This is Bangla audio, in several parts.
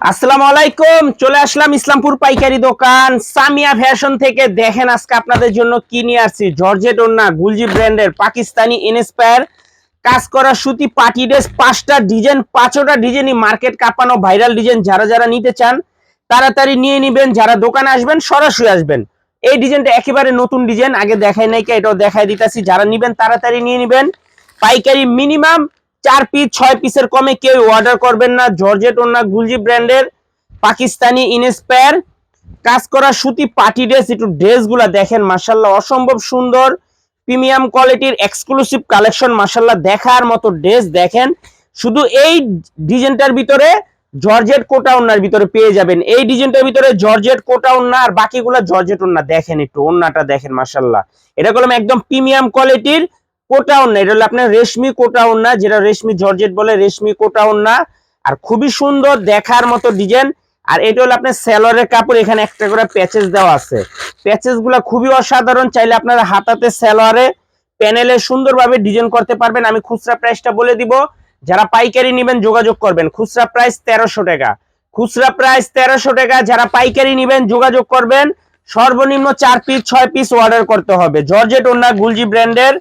আসসালামু আলাইকুম। চলে আসলাম ইসলামপুর পাইকারি দোকান সামিয়া ফ্যাশন থেকে। দেখেন আজকে আপনাদের জন্য কি নিয়ে আসছি। জর্জেট ওড়না, গুলজি ব্র্যান্ডের পাকিস্তানি ইন্সপায়ার কাজ করা সুতি পার্টি ড্রেস, 5টা ডিজাইন, 5টা ডিজাইনই মার্কেট কাঁপানো ভাইরাল ডিজাইন। যারা যারা নিতে চান তাড়াতাড়ি নিয়ে নেবেন। যারা দোকানে আসবেন সরাসরি আসবেন। এই ডিজাইনটা একেবারে নতুন ডিজাইন, আগে দেখাই নাই, এটাও দেখাই দিতেছি। যারা নিবেন তাড়াতাড়ি নিয়ে নেবেন। পাইকারি মিনিমাম 4 পিস 6 পিসের কমে কেউ অর্ডার করবেন না। জর্জেট ওড়না, গুলজি ব্র্যান্ডের পাকিস্তানি ইন্সপায়ার কাজ করা সুতি পার্টি ড্রেস। একটু ড্রেসগুলা দেখেন, মাশাআল্লাহ অসম্ভব সুন্দর, প্রিমিয়াম কোয়ালিটির এক্সক্লুসিভ কালেকশন। মাশাআল্লাহ দেখার মতো ড্রেস। দেখেন শুধু এই ডিজাইনটার ভিতরে জর্জেট কোটা ওড়নার ভিতরে পেয়ে যাবেন। এই ডিজাইনটার ভিতরে জর্জেট কোটা ওড়না আর বাকিগুলো জর্জেট ওড়না। দেখেন একটু ওড়নাটা দেখেন, মাশাআল্লাহ এটা করলাম একদম প্রিমিয়াম কোয়ালিটির কোটা ওড়না। এটা হলো আপনার রেশমি কোটা ওড়না, যেটা রেশমি জর্জেট বলে, রেশমি কোটা ওড়না। আর খুবই সুন্দর দেখার মতো ডিজাইন। আর এটা হলো আপনার সেলরের কাপড়, এখানে একটা করে প্যাচেস দেওয়া আছে। প্যাচেস গুলা খুবই অসাধারণ। চাইলে আপনারা হাতাতে সেলরে প্যানেলে সুন্দরভাবে ডিজাইন করতে পারবেন। আমি খুচরা প্রাইসটা বলে দিব, যারা পাইকারি নেবেন যোগাযোগ করবেন। খুচরা প্রাইস 1300 টাকা, খুচরা প্রাইস 1300 টাকা। যারা পাইকারি নেবেন যোগাযোগ করবেন। সর্বনিম্ন 4 পিস 6 পিস অর্ডার করতে হবে। জর্জেট ওড়না, গুলজি ব্র্যান্ডের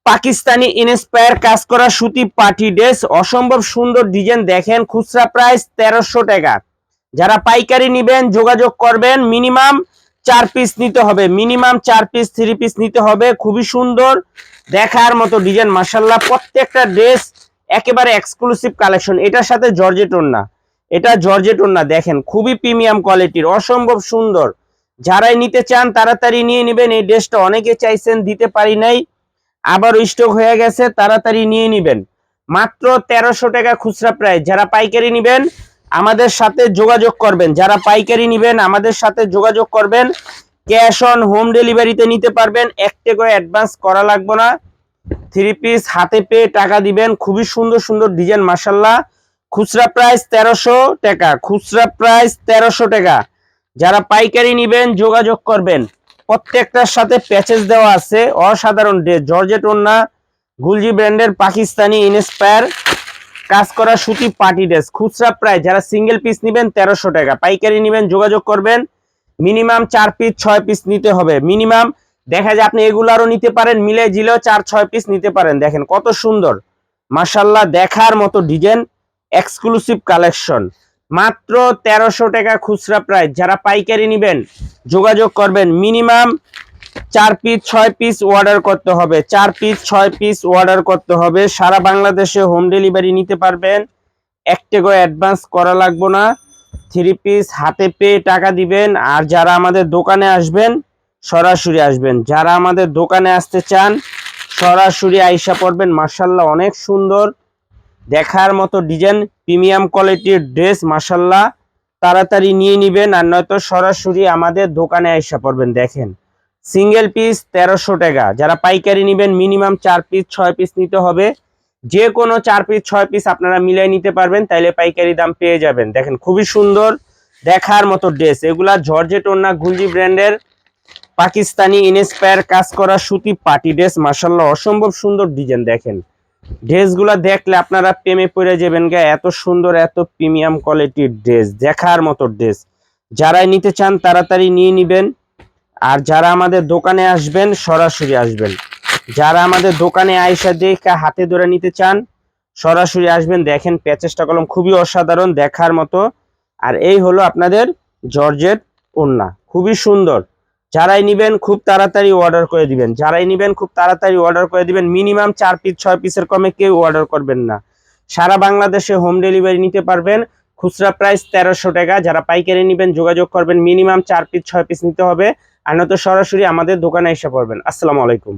পাকিস্তানি ইন্সপায়ার কাজ করা সুতি পার্টি ড্রেস, অসম্ভব সুন্দর ডিজাইন। দেখেন খুচরা প্রাইস 1300 টাকা। যারা পাইকারি নেবেন যোগাযোগ করবেন। মিনিমাম 4 পিস নিতে হবে, মিনিমাম 4 পিস 3 পিস নিতে হবে। খুবই সুন্দর দেখার মতো ডিজাইন, মাশাআল্লাহ প্রত্যেকটা ড্রেস একেবারে এক্সক্লুসিভ কালেকশন। এটার সাথে জর্জেট ওড়না, এটা জর্জেট ওড়না দেখেন খুবই প্রিমিয়াম কোয়ালিটির, অসম্ভব সুন্দর। যারাই নিতে চান তাড়াতাড়ি নিয়ে নেবেন। এই ড্রেসটা অনেকে চাইছেন, দিতে পারি নাই, আবার স্টক হয়ে গেছে, তাড়াতাড়ি নিয়ে নেবেন। মাত্র 1300 টাকা খুচরা প্রাইস। যারা পাইকারি নেবেন আমাদের সাথে যোগাযোগ করবেন। যারা পাইকারি নেবেন আমাদের সাথে যোগাযোগ করবেন। ক্যাশ অন হোম ডেলিভারিতে নিতে পারবেন। 1 টাকা অ্যাডভান্স করা লাগবে না। 3 পিস হাতে পেয়ে টাকা দিবেন। খুবই সুন্দর সুন্দর ডিজাইন, মাশাআল্লাহ। খুচরা প্রাইস 1300 টাকা, খুচরা প্রাইস 1300 টাকা। যারা পাইকারি নেবেন যোগাযোগ করবেন। প্রত্যেকটার সাথে প্যাচেস দেওয়া আছে। অসাধারণ ড্রেস, জর্জেট ওড়না, গুলজি ব্র্যান্ডের পাকিস্তানি ইন্সপায়ার কাজ করা সুতি পার্টি ড্রেস। খুচরা প্রাইস, যারা সিঙ্গেল পিস নেবেন 1300 টাকা, পাইকারি নেবেন যোগাযোগ করবেন। মিনিমাম 4 পিস 6 পিস নিতে হবে মিনিমাম। দেখা যায় আপনি এগুলো আরো নিতে পারেন, মিলে জিলেও 4-6 পিস নিতে পারেন। দেখেন কত সুন্দর, মাশাআল্লাহ দেখার মতো ডিজাইন, এক্সক্লুসিভ কালেকশন। মাত্র 1300 টাকা খুচরা প্রাইস। যারা পাইকারি নেবেন যোগাযোগ করবেন। মিনিমাম 4 পিস 6 পিস অর্ডার করতে হবে, 4 পিস 6 পিস অর্ডার করতে হবে। সারা বাংলাদেশে হোম ডেলিভারি নিতে পারবেন। 1 টাকা অ্যাডভান্স করা লাগবে না। 3 পিস হাতে পেয়ে টাকা দিবেন। আর যারা আমাদের দোকানে আসবেন সরাসরি আসবেন। যারা আমাদের দোকানে আসতে চান সরাসরি আইসা পড়বেন। মাশাআল্লাহ অনেক সুন্দর দেখার মতো ডিজাইন, প্রিমিয়াম কোয়ালিটির ড্রেস, মাশাআল্লাহ তাড়াতাড়ি নিয়ে নেবেন। আর নয়তো সরাসরি আমাদের দোকানে আইসা পড়বেন। দেখেন সিঙ্গেল পিস 1300 টাকা। যারা পাইকারি নেবেন মিনিমাম 4 পিস 6 পিস নিতে হবে। যে কোনো 4 পিস 6 পিস আপনারা মিলাই নিতে পারবেন, তাইলে পাইকারি দাম পেয়ে যাবেন। দেখেন খুবই সুন্দর দেখার মতো ড্রেস। এগুলা জর্জেট ওড়না, গুলজি ব্র্যান্ডের পাকিস্তানি ইন্সপায়ার কাজ করা সুতি পার্টি ড্রেস, মাশাআল্লাহ অসম্ভব সুন্দর ডিজাইন। দেখেন ড্রেসগুলা দেখলে আপনারা প্রেমে পড়ে যাবেন গা, এত সুন্দর এত প্রিমিয়াম কোয়ালিটির ড্রেস, দেখার মতো ড্রেস। যারাই নিতে চান তাড়াতাড়ি নিয়ে নেবেন। আর যারা আমাদের দোকানে আসবেন সরাসরি আসবেন। যারা আমাদের দোকানে আইসা দেখে হাতে ধরে নিতে চান সরাসরি আসবেন। দেখেন প্যাচেসটা কলম খুবই অসাধারণ দেখার মতো। আর এই হলো আপনাদের জর্জেট ওড়না, খুবই সুন্দর। যারাই নিবেন খুব তাড়াতাড়ি অর্ডার করে দিবেন, যারাই নিবেন খুব তাড়াতাড়ি অর্ডার করে দিবেন। মিনিমাম 4 পিস 6 পিসের কমে কেউ অর্ডার করবেন না। সারা বাংলাদেশে হোম ডেলিভারি নিতে পারবেন। খুচরা প্রাইস 1300 টাকা। যারা পাইকারি নেবেন যোগাযোগ করবেন। মিনিমাম 4 পিস 6 পিস নিতে হবে। আর নয়তো সরাসরি আমাদের দোকানে এসে পড়বেন। আসসালামু আলাইকুম।